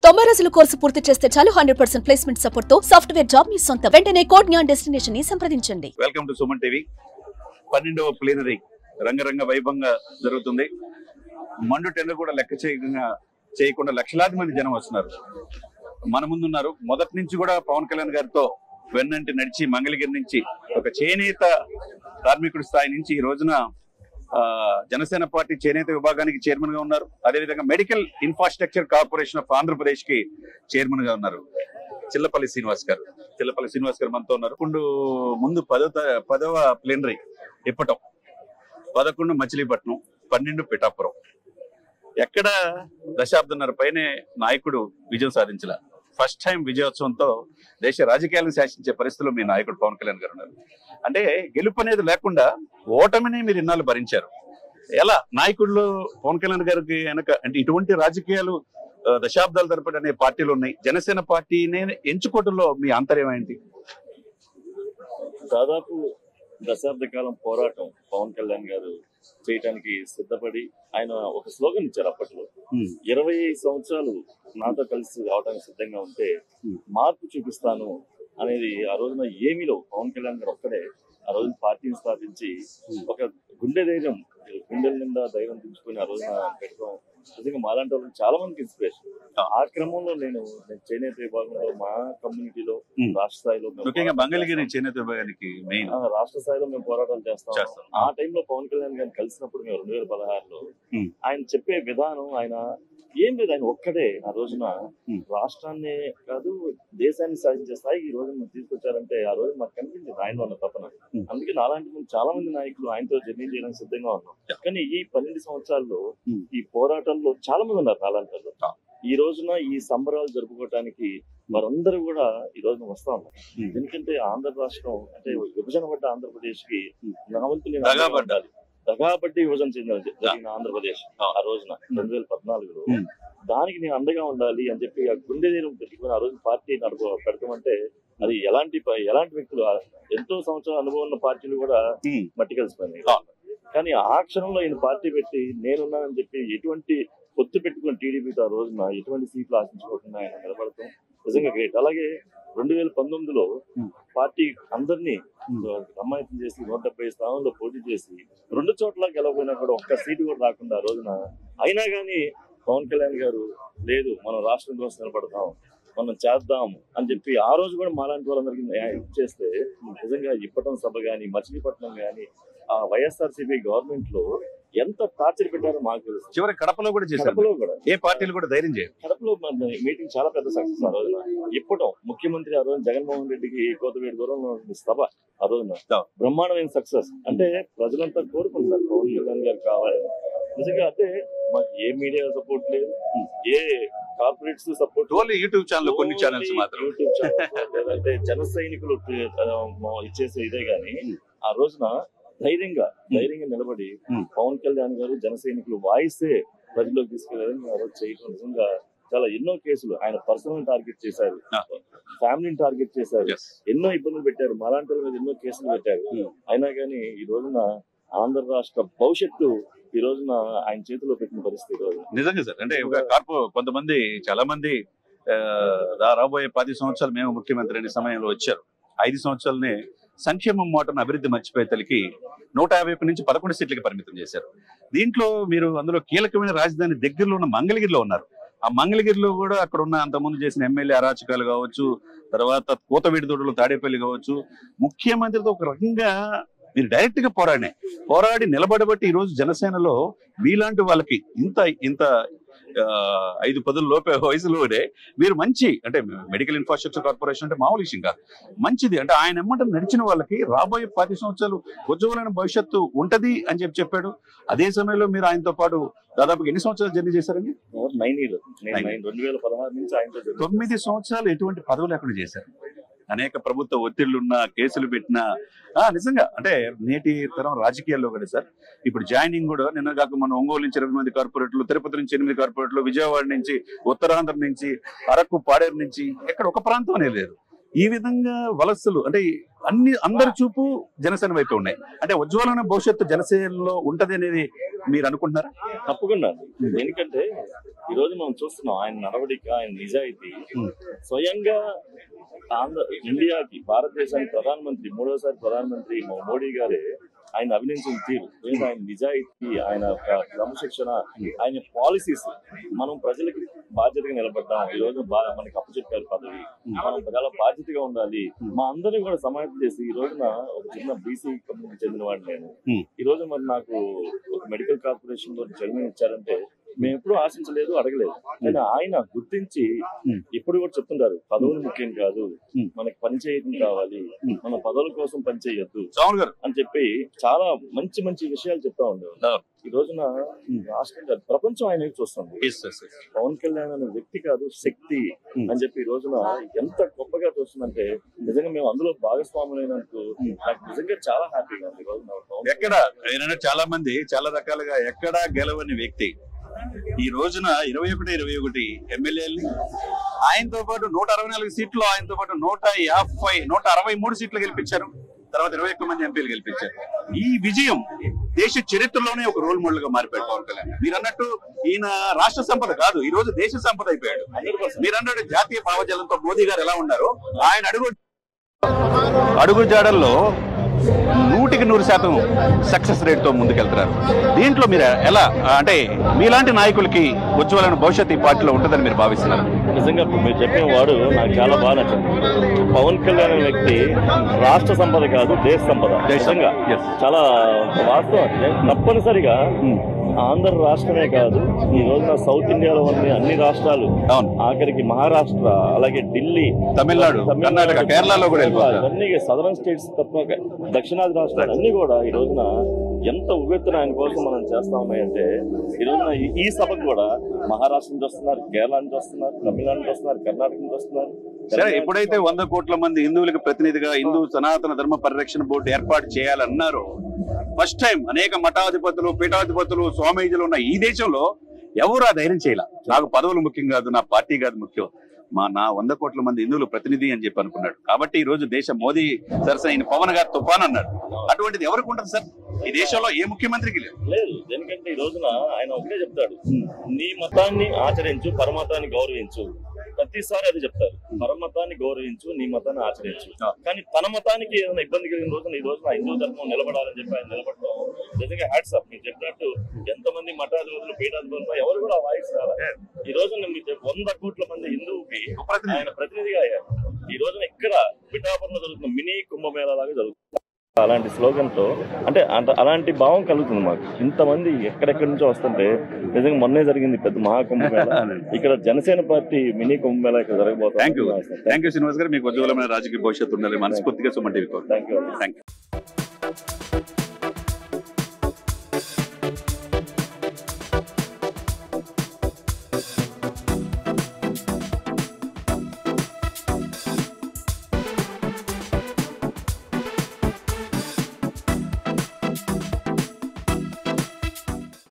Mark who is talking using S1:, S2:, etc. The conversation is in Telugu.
S1: 90 రోజుల కోర్సు పూర్తి చేస్తే చాలు 100% ప్లేస్మెంట్ సపోర్ట్ తో సాఫ్ట్వేర్ జాబ్ మీ సొంత. వెంటనే కోడ్ జ్ఞాన్ డెస్టినేషన్ ని సంప్రదించండి.
S2: Welcome to Suman TV. 12వ ప్లీనరీ రంగరంగ వైభవంగా జరుగుతుంది. మండు టెండర్ కూడా లెక్క చేయకుండా లక్షలాది మంది జనం వస్తున్నారు. మన ముందున్నారు. మొదటి నుంచి కూడా పవన్ కళ్యాణ్ గారితో వెన్నంటి నడిచి మంగళగిరి నుంచి ఒక చేనేత కార్మికుడి స్థాయి నుంచి ఈ రోజున జనసేన పార్టీ చేనేత విభాగానికి చైర్మన్ గా ఉన్నారు. అదేవిధంగా medical infrastructure corporation of Andhra Pradesh కి చైర్మన్ గా ఉన్నారు చిల్లపల్లి శ్రీనివాస్ గారు. మనతో ఉన్నారు. ముందు 10వ ప్లీనరీ ఇప్పటం, 11 మచిలీపట్నం, 12 పిఠాపురం. ఎక్కడ దశాబ్దన్నర పైనే నాయకుడు విజయం సాధించలా. ఫస్ట్ టైం విజయోత్సవంతో దేశ రాజకీయాలను శాసించే పరిస్థితుల్లో మీ నాయకుడు పవన్ కళ్యాణ్ గారు ఉన్నారు. అంటే గెలుపు అనేది లేకుండా ఓటమిని మీరు ఇన్నాళ్ళు భరించారు. ఎలా నాయకుళ్ళు పవన్ కళ్యాణ్ గారికి వెనక అంటే ఇటువంటి రాజకీయాలు దశాబ్దాల తరబడి అనే పార్టీలు ఉన్నాయి. జనసేన పార్టీని ఎంచుకోవడంలో మీ ఆంతర్యం ఏంటి?
S3: దాదాపు దశాబ్ద కాలం పోరాటం పవన్ కళ్యాణ్ గారు చేయటానికి సిద్ధపడి ఆయన ఒక స్లోగన్ ఇచ్చారు అప్పట్లో. 25 సంవత్సరాలు నాతో కలిసి రావడానికి సిద్ధంగా ఉంటే మార్పు చూపిస్తాను అనేది ఆ రోజున ఏమీలో పవన్ కళ్యాణ్ గారు ఒక్కడే ఆ రోజున పార్టీని స్థాపించి ఒక గుండెల నిండా ధైర్యం దించుకుని ఆ రోజున పెట్టుకోవడం నిజంగా మాలాంటి వాళ్ళకి చాలా మందికి ఇన్స్పిరేషన్. ఆ క్రమంలో నేను చేనేత విభాగంలో మా కమ్యూనిటీలో రాష్ట్ర స్థాయిలో
S2: మంగళగిరి చేనేత విభాగానికి
S3: రాష్ట్ర స్థాయిలో మేము పోరాటాలు చేస్తాం. ఆ టైంలో పవన్ కళ్యాణ్ గారిని కలిసినప్పుడు మేము 2016లో ఆయన చెప్పే విధానం, ఆయన ఏం లేదు, ఆయన ఒక్కడే ఆ రోజున రాష్ట్రాన్ని కాదు దేశాన్ని సాధించే స్థాయికి ఈ రోజు తీసుకొచ్చారంటే ఆ రోజు మాకు కనిపించింది ఆయనలో ఉన్న తపన. అందుకే నాలాంటి చాలా మంది నాయకులు ఆయనతో జర్నీ చేయడానికి సిద్ధంగా ఉన్నాం. కానీ ఈ 12 సంవత్సరాల్లో ఈ పోరాటంలో చాలా మంది ఉన్నారు నాలాంటి వాళ్ళు. ఈ రోజున ఈ సంబరాలు జరుపుకోవటానికి వారందరూ కూడా ఈ రోజున వస్తా ఉన్నారు. ఎందుకంటే ఆంధ్ర రాష్ట్రం అంటే విభజన పడ్డ ఆంధ్రప్రదేశ్ కి నా వంతు నేను దగాబడ్డి విభజన జరిగిన ఆంధ్రప్రదేశ్ ఆ రోజున 2014లో దానికి నేను అండగా ఉండాలి అని చెప్పి ఆ గుండె ధైర్యం పెట్టుకుని ఆ రోజు పార్టీ పెడతామంటే అది ఎలాంటి వ్యక్తులు ఎంతో సంవత్సరాల అనుభవం ఉన్న పార్టీలు కూడా మట్టి కలిసిపోయినాయి. కానీ ఆ క్షణంలో ఈయన పార్టీ పెట్టి నేనున్నానని చెప్పి ఎటువంటి పొత్తు పెట్టుకుని టీడీపీతో ఆ రోజున ఎటువంటి సీట్లు ఆశించుకోకుండా ఆయన నిలబడతాం నిజంగా గ్రేట్. అలాగే 2019లో పార్టీ అందరినీ సమాయత్తం చేసి 170 స్థానంలో పోటీ చేసి 2 చోట్ల గెలవపోయినా కూడా ఒక్క సీటు కూడా రాకుండా ఆ రోజున అయినా కానీ పవన్ కళ్యాణ్ గారు లేదు మనం రాష్ట్రం కోసం నిలబడతాం, మనం చేద్దాం అని చెప్పి ఆ రోజు కూడా మాలాంటి వాళ్ళందరికీ చేస్తే నిజంగా ఇప్పటం సభ గాని మచిలీపట్నం గాని ఆ వైఎస్ఆర్సీపీ గవర్నమెంట్ లో ఎంత టార్చర్ పెట్టారో మాకు తెలుసు.
S2: చివరి కడపలో కూడా ఏ పార్టీలు కూడా ధైర్యం చేయాలి.
S3: కడపలో మీటింగ్ చాలా పెద్ద సక్సెస్ ఆ రోజున. ఇప్పటం ముఖ్యమంత్రి ఆ రోజు జగన్మోహన్ రెడ్డికి కోతవేడి దూరంలో సభ ఆ రోజున బ్రహ్మాండమైన సక్సెస్. అంటే ప్రజలంతా కోరుకుంటున్నారు పవన్ కళ్యాణ్ గారు కావాలి నిజంగా. అంటే మాకు ఏ మీడియా సపోర్ట్ లేదు, ఏ కార్పొరేట్స్ సపోర్ట్,
S2: యూట్యూబ్ ఛానల్ కొన్ని ఛానల్స్ మాత్రం
S3: యూట్యూబ్ ఛానల్ అంటే జన సైనికులు ఇచ్చేసే ఇదే గాని ఆ రోజున ధైర్యంగా నిలబడి పవన్ కళ్యాణ్ గారు జన సైనికులు వాయిసే ప్రజల్లోకి తీసుకెళ్లారని ఆ రోజు చేయడం నిజంగా చాలా ఎన్నో కేసులు ఆయన పర్సనల్ టార్గెట్ చేశారు, ఫ్యామిలీని టార్గెట్ చేశారు, ఎన్నో ఇబ్బందులు పెట్టారు, మాలాంటి మీద ఎన్నో కేసులు పెట్టారు. అయినా కానీ ఈ రోజున ఆంధ్ర రాష్ట్ర భవిష్యత్తు ఈ రోజున ఆయన చేతిలో పెట్టిన పరిస్థితి.
S2: నిజంగా సార్ అంటే కొంతమంది చాలా మంది రాబోయే 10 సంవత్సరాలు మేము ముఖ్యమంత్రి అనే సమయంలో వచ్చారు. 5 సంవత్సరాలనే సంక్షేమం మోటను అభివృద్ధి మర్చిపోయేతలకి 150 నుంచి 11 సీట్లకి పరిమితం చేశారు. దీంట్లో మీరు అందులో కీలకమైన రాజధాని దగ్గరలో ఉన్న మంగళగిరిలో ఉన్నారు. ఆ మంగళగిరిలో కూడా అక్కడ ఉన్న అంతకుముందు చేసిన ఎమ్మెల్యే అరాచకాలు కావచ్చు, తర్వాత కూతవీడిదోడులు తాడేపల్లి కావచ్చు, ముఖ్యమంత్రితో ఒక రకంగా మీరు డైరెక్ట్ గా పోరాడి నిలబడబట్టి ఈ రోజు జనసేనలో మీలాంటి వాళ్ళకి ఇంత 5-10 లోపే వయసులోనే మీరు మంచి అంటే మెడికల్ ఇన్ఫ్రాస్ట్రక్చర్ కార్పొరేషన్ అంటే మామూలు విషయం కాదు, మంచిది. అంటే ఆయన ఎమ్మట నడిచిన వాళ్ళకి రాబోయే 10 సంవత్సరాలు ఉజ్వలమైన భవిష్యత్తు ఉంటది అని చెప్పాడు. అదే సమయంలో మీరు ఆయనతో పాటు దాదాపు ఎన్ని సంవత్సరాలు జర్నీ చేశారండి?
S3: 2016 నుంచి ఆయనతో
S2: 9 సంవత్సరాలు ఎటువంటి పదవులు లేకుండా చేశారు. అనేక ప్రభుత్వ ఒత్తిళ్లున్నా, కేసులు పెట్టినా నిజంగా అంటే నేటి తరం రాజకీయాల్లో కూడా సార్ ఇప్పుడు జాయినింగ్ కూడా నిన్న కాక మన ఒంగోలు నుంచి 20 మంది కార్పొరేట్లు, తిరుపతి నుంచి 8 కార్పొరేట్లు, విజయవాడ నుంచి, ఉత్తరాంధ్ర నుంచి, అరకు, పాడేరు నుంచి ఎక్కడ ఒక ప్రాంతం అనేది లేదు. ఈ విధంగా వలసలు అంటే అందరి చూపు జనసేన వైపు ఉన్నాయి. అంటే ఉజ్వలమైన భవిష్యత్తు జనసేనలో ఉంటది అనేది మీరు అనుకుంటున్నారా?
S3: తప్పకుండా. ఎందుకంటే ఈ రోజు మనం చూస్తున్నాం ఆయన నడవడిక, ఆయన నిజాయితీ. స్వయంగా ఇండియాకి, భారతదేశానికి ప్రధానమంత్రి, మూడోసారి ప్రధానమంత్రి మోడీ గారే ఆయన అభినందించిన తీరు, ఆయన నిజాయితీ, ఆయన క్రమశిక్షణ, ఆయన పాలసీస్, మనం ప్రజలకి బాధ్యతగా నిలబడ్డాం. ఈ రోజు మనకి అప్పచెప్పారు పదవి, మనం చాలా బాధ్యతగా ఉండాలి. మా అందరినీ కూడా సమాయత్తం చేసి ఈ రోజున ఒక చిన్న బీసీ కమ్యూనిటీ చెందిన వాడిని నేను. ఈ రోజు మరి నాకు ఒక మెడికల్ కార్పొరేషన్ లో చైర్మన్ ఇచ్చారంటే మేము ఎప్పుడు ఆశించలేదు, అడగలేదు. కానీ ఆయన గుర్తించి ఎప్పుడు కూడా చెప్తుంటారు, పదవులు ముఖ్యం కాదు, మనకి పని చేయడం కావాలి, మన పదవుల కోసం పని చేయొద్దు అని చెప్పి చాలా మంచి మంచి విషయాలు చెప్తా ఉండేవారు. ఈ రోజున రాష్ట్రంగా ప్రపంచం ఆయన చూస్తుంది. పవన్ కళ్యాణ్ అనే వ్యక్తి కాదు, శక్తి అని చెప్పి ఈ రోజున ఎంత గొప్పగా చూస్తుందంటే నిజంగా మేము అందులో భాగస్వాములైనందుకు నాకు నిజంగా చాలా హ్యాపీగా ఉంది. ఈ రోజున
S2: ఎక్కడ చాలా మంది చాలా రకాలుగా ఎక్కడా గెలవని వ్యక్తి ఈ రోజున 21 ఎమ్మెల్యేలని ఆయనతో పాటు 164 సీట్లు, ఆయనతో పాటు 163 సీట్లు గెలిపించారు. తర్వాత 21 మంది ఎంపీలు గెలిపించారు. ఈ విజయం దేశ చరిత్రలోనే ఒక రోల్ మోడల్ గా మారిపోయాడు పవన్ కళ్యాణ్. మీరు అన్నట్టు ఈయన రాష్ట్ర సంపద కాదు, ఈ రోజు దేశ సంపద అయిపోయాడు. మీరు అన్నట్టు జాతీయ భావజాలంతో మోదీ గారు ఎలా ఉన్నారు, ఆయన అడుగు జాడల్లో 100% సక్సెస్ రేట్ తో ముందుకెళ్తున్నారు. దీంట్లో మీరు ఎలా, అంటే మీలాంటి నాయకులకి ఉజ్వలమైన భవిష్యత్తు ఈ పార్టీలో ఉంటుందని మీరు భావిస్తున్నారు?
S3: నిజంగా మీరు చెప్పిన వాడు నాకు చాలా బాగా నచ్చింది. పవన్ కళ్యాణ్ అనే వ్యక్తి రాష్ట్ర సంపద కాదు, దేశ సంపద. నిజంగా చాలా వాస్తవం. తప్పనిసరిగా ఆంధ్ర రాష్ట్రమే కాదు, ఈ రోజున సౌత్ ఇండియాలో ఉన్న అన్ని రాష్ట్రాలు, ఆఖరికి మహారాష్ట్ర, అలాగే ఢిల్లీ,
S2: తమిళనాడు, కర్ణాటక, కేరళలో కూడా
S3: అన్ని సదరన్ స్టేట్స్ తప్ప దక్షిణాది రాష్ట్రాలు అన్ని కూడా ఈ రోజున ఎంత ఉవ్వెత్తున ఆయన కోసం మనం చేస్తా ఉన్నాయంటే ఈ రోజున ఈ సభకు కూడా మహారాష్ట్ర నుంచి వస్తున్నారు, కేరళ నుంచి వస్తున్నారు, తమిళనాడు నుంచి వస్తున్నారు, కర్ణాటక నుంచి వస్తున్నారు.
S2: సరే, ఎప్పుడైతే 100 కోట్ల మంది హిందువులకు ప్రతినిధిగా హిందూ సనాతన ధర్మ పరిరక్షణ బోర్డు ఏర్పాటు చేయాలన్నారు, ఫస్ట్ టైం అనేక మఠాధిపతులు, పీఠాధిపతులు, స్వామీజీలు ఉన్న ఈ దేశంలో ఎవరు ఆ ధైర్యం చేయాల, నాకు పదవులు ముఖ్యం కాదు, నా పార్టీ కాదు ముఖ్యం, నా 100 కోట్ల మంది హిందువులు ప్రతినిధి అని చెప్పి అనుకున్నాడు. కాబట్టి ఈ రోజు దేశ మోదీ సరసన పవన్ గారు తుఫాన్ అన్నాడు. అటువంటిది ఎవరికి ఉంటుంది సార్? ఈ దేశంలో ఏ ముఖ్యమంత్రికి
S3: లేదు. ఎందుకంటే ఈ రోజున ఆయన ఒకటే చెప్తాడు, నీ మతాన్ని ఆచరించు, పరమతాన్ని గౌరవించు. ప్రతిసారి అది చెప్తారు, పరమతాన్ని గౌరవించు, నీ మతాన్ని ఆచరించు. కానీ తన మతానికి ఏదైనా ఇబ్బంది కలిగిన రోజున ఈ రోజున హిందూ ధర్మం నిలబడాలని చెప్పి ఆయన నిలబడతాం నిజంగా హ్యాట్స్ ఆఫ్. మీరు చెప్పినట్టు ఎంతమంది మఠాధిపతులు, పీఠాధిపతులు ఎవరు కూడా వాయిస్ రాలేదు. ఈ రోజున మీరు 100 కోట్ల మంది హిందువుకి ఆయన ప్రతినిధిగా అయ్యారు. ఈ రోజున ఇక్కడ పిఠాపురంలో జరుగుతున్న మినీ కుంభమేళా లాగా జరుగుతుంది. అలాంటి స్లోగన్ తో అంటే అలాంటి భావం కలుగుతుంది మాకు. ఇంతమంది ఎక్కడెక్కడి నుంచో వస్తుంటే నిజంగా మొన్నే జరిగింది పెద్ద మహాకుంభమేళా. ఇక్కడ జనసేన పార్టీ మినీ కుంభమేళా ఇక్కడ జరగబోతుంది.
S2: థ్యాంక్ యూ శ్రీనివాస్ గారు, మీకు ఉజ్వలమైన రాజకీయ భవిష్యత్తు ఉండాలి మనస్ఫూర్తిగా సుమన్ టీవీ.
S3: Thank you.